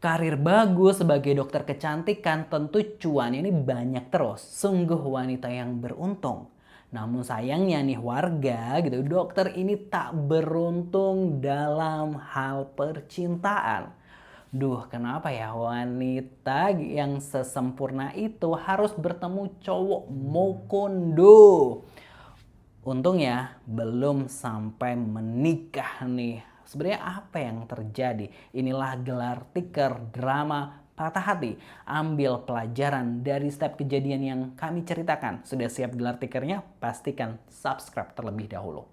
Karir bagus sebagai dokter kecantikan tentu cuannya ini banyak terus. Sungguh wanita yang beruntung. Namun sayangnya nih warga gitu, dokter ini tak beruntung dalam hal percintaan. Duh, kenapa ya wanita yang sesempurna itu harus bertemu cowok mokondo? Untungnya belum sampai menikah nih. Sebenarnya apa yang terjadi? Inilah gelar tiker drama Patah Hati. Ambil pelajaran dari setiap kejadian yang kami ceritakan. Sudah siap gelar tikernya? Pastikan subscribe terlebih dahulu.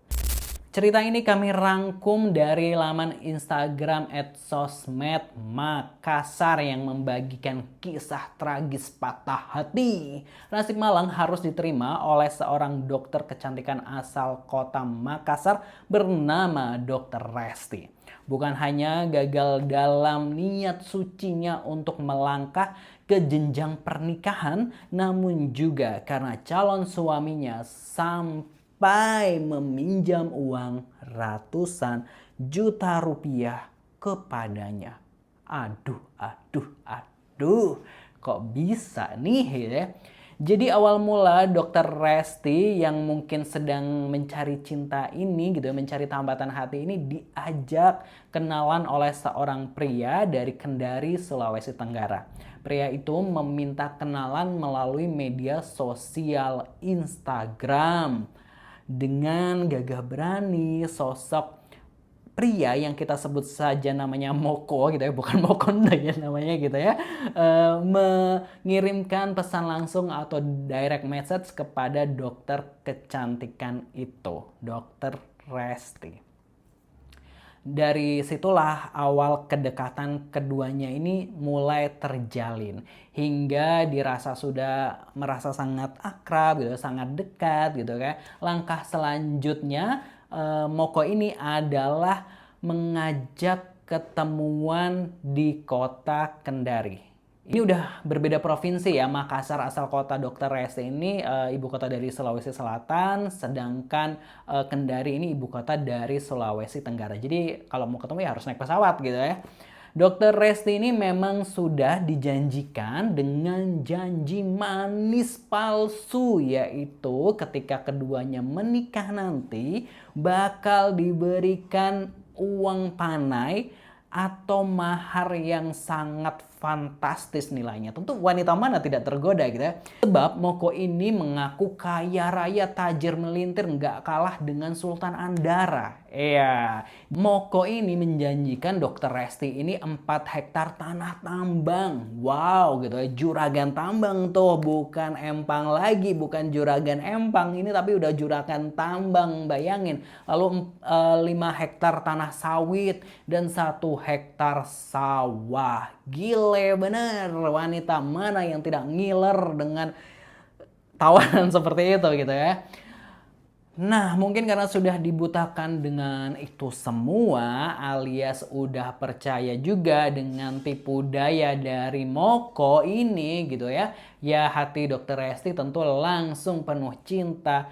Cerita ini kami rangkum dari laman Instagram @sosmedmakassar yang membagikan kisah tragis patah hati. Nasib malang harus diterima oleh seorang dokter kecantikan asal kota Makassar bernama Dr. Resti. Bukan hanya gagal dalam niat sucinya untuk melangkah ke jenjang pernikahan, namun juga karena calon suaminya sampai meminjam uang ratusan juta rupiah kepadanya. Aduh, aduh, aduh, kok bisa nih ya? Jadi awal mula Dokter Resti yang mungkin sedang mencari cinta ini gitu, mencari tambatan hati ini diajak kenalan oleh seorang pria dari Kendari, Sulawesi Tenggara. Pria itu meminta kenalan melalui media sosial Instagram. Dengan gagah berani, sosok pria yang kita sebut saja namanya Moko gitu ya, bukan Mokonda ya namanya gitu ya, mengirimkan pesan langsung atau direct message kepada dokter kecantikan itu, Dokter Resti. Dari situlah awal kedekatan keduanya ini mulai terjalin hingga dirasa sudah merasa sangat akrab gitu, sangat dekat gitu kan. Langkah selanjutnya Moko ini adalah mengajak ketemuan di kota Kendari. Ini udah berbeda provinsi ya. Makassar asal kota Dr. Resti ini ibu kota dari Sulawesi Selatan, sedangkan Kendari ini ibu kota dari Sulawesi Tenggara. Jadi kalau mau ketemu ya harus naik pesawat gitu ya. Dr. Resti ini memang sudah dijanjikan dengan janji manis palsu, yaitu ketika keduanya menikah nanti bakal diberikan uang panai atau mahar yang sangat fantastis nilainya. Tentu wanita mana tidak tergoda gitu ya. Sebab Moko ini mengaku kaya raya, tajir melintir, nggak kalah dengan Sultan Andara. Iya, Moko ini menjanjikan Dokter Resti ini 4 hektar tanah tambang. Wow gitu ya, juragan tambang tuh, bukan empang lagi, bukan juragan empang ini tapi udah juragan tambang, bayangin. Lalu 5 hektar tanah sawit dan 1 hektar sawah. Gile bener, wanita mana yang tidak ngiler dengan tawaran seperti itu gitu ya. Nah, mungkin karena sudah dibutakan dengan itu semua alias udah percaya juga dengan tipu daya dari Moko ini gitu ya. Ya hati Dokter Resti tentu langsung penuh cinta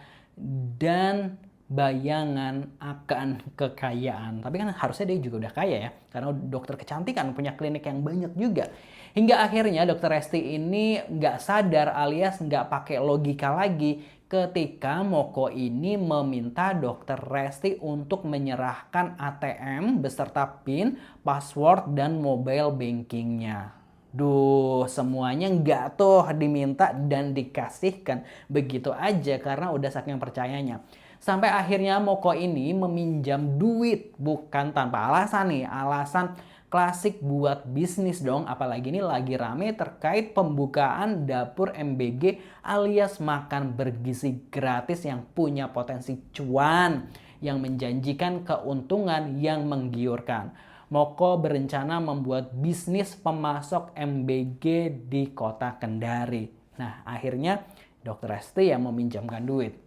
dan bayangan akan kekayaan. Tapi kan harusnya dia juga udah kaya ya, karena dokter kecantikan, punya klinik yang banyak juga. Hingga akhirnya Dokter Resti ini nggak sadar alias nggak pakai logika lagi ketika Moko ini meminta Dokter Resti untuk menyerahkan ATM beserta PIN, password, dan mobile bankingnya. Duh, semuanya nggak tuh diminta dan dikasihkan begitu aja karena udah saking percayanya. Sampai akhirnya Moko ini meminjam duit bukan tanpa alasan nih, alasan klasik buat bisnis dong, apalagi ini lagi rame terkait pembukaan dapur MBG alias makan bergizi gratis yang punya potensi cuan, yang menjanjikan keuntungan yang menggiurkan. Moko berencana membuat bisnis pemasok MBG di kota Kendari. Nah, akhirnya Dokter Resti yang meminjamkan duit.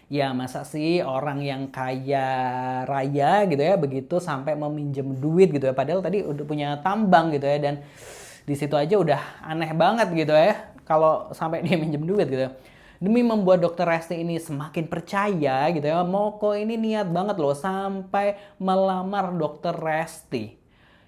Ya masa sih orang yang kaya raya gitu ya begitu sampai meminjam duit gitu ya, padahal tadi udah punya tambang gitu ya, dan di situ aja udah aneh banget gitu ya kalau sampai dia minjem duit gitu. Demi membuat Dokter Resti ini semakin percaya gitu ya, Moko ini niat banget loh sampai melamar Dokter Resti.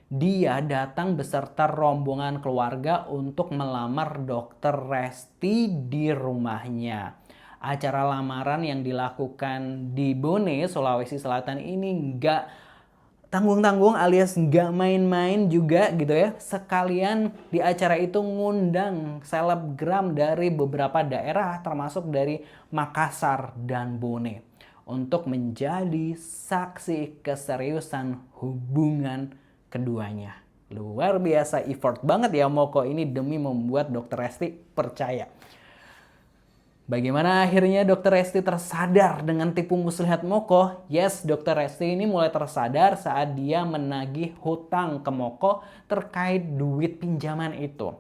Dia datang beserta rombongan keluarga untuk melamar Dokter Resti di rumahnya. Acara lamaran yang dilakukan di Bone, Sulawesi Selatan ini nggak tanggung-tanggung alias nggak main-main juga gitu ya. Sekalian di acara itu ngundang selebgram dari beberapa daerah termasuk dari Makassar dan Bone untuk menjadi saksi keseriusan hubungan keduanya. Luar biasa effort banget ya Moko ini demi membuat Dokter Resti percaya. Bagaimana akhirnya Dokter Resti tersadar dengan tipu muslihat Moko? Yes, Dokter Resti ini mulai tersadar saat dia menagih hutang ke Moko terkait duit pinjaman itu.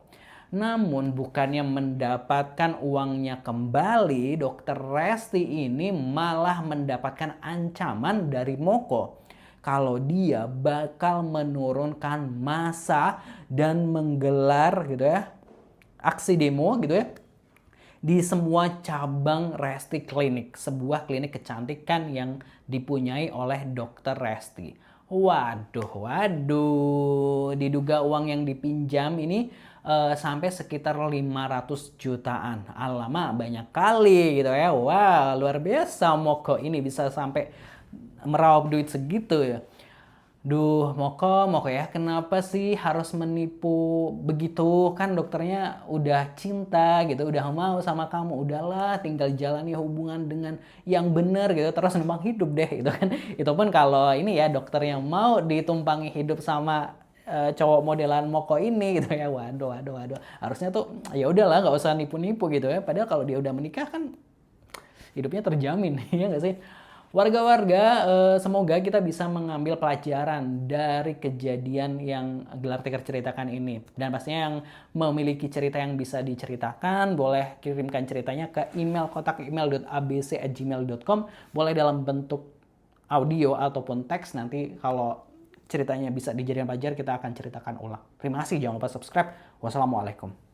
Namun bukannya mendapatkan uangnya kembali, Dokter Resti ini malah mendapatkan ancaman dari Moko kalau dia bakal menurunkan massa dan menggelar gitu ya aksi demo gitu ya di semua cabang Resti Klinik, sebuah klinik kecantikan yang dipunyai oleh Dokter Resti. Waduh, diduga uang yang dipinjam ini sampai sekitar 500 jutaan. Alamak, banyak kali gitu ya. Wah, luar biasa Moko ini bisa sampai meraup duit segitu ya. Duh, Moko ya, kenapa sih harus menipu begitu? Kan dokternya udah cinta gitu, udah mau sama kamu, udahlah tinggal jalani hubungan dengan yang bener gitu, terus numpang hidup deh gitu kan. Itu pun kalau ini ya dokter yang mau ditumpangi hidup sama cowok modelan Moko ini gitu ya. Waduh. Harusnya tuh ya udahlah nggak usah nipu-nipu gitu ya. Padahal kalau dia udah menikah kan hidupnya terjamin, ya nggak sih? Warga-warga, semoga kita bisa mengambil pelajaran dari kejadian yang Gelar Tikar ceritakan ini. Dan pastinya yang memiliki cerita yang bisa diceritakan, boleh kirimkan ceritanya ke email kotakemail.abc@gmail.com. Boleh dalam bentuk audio ataupun teks, nanti kalau ceritanya bisa dijadikan pelajar, kita akan ceritakan ulang. Terima kasih, jangan lupa subscribe. Wassalamualaikum.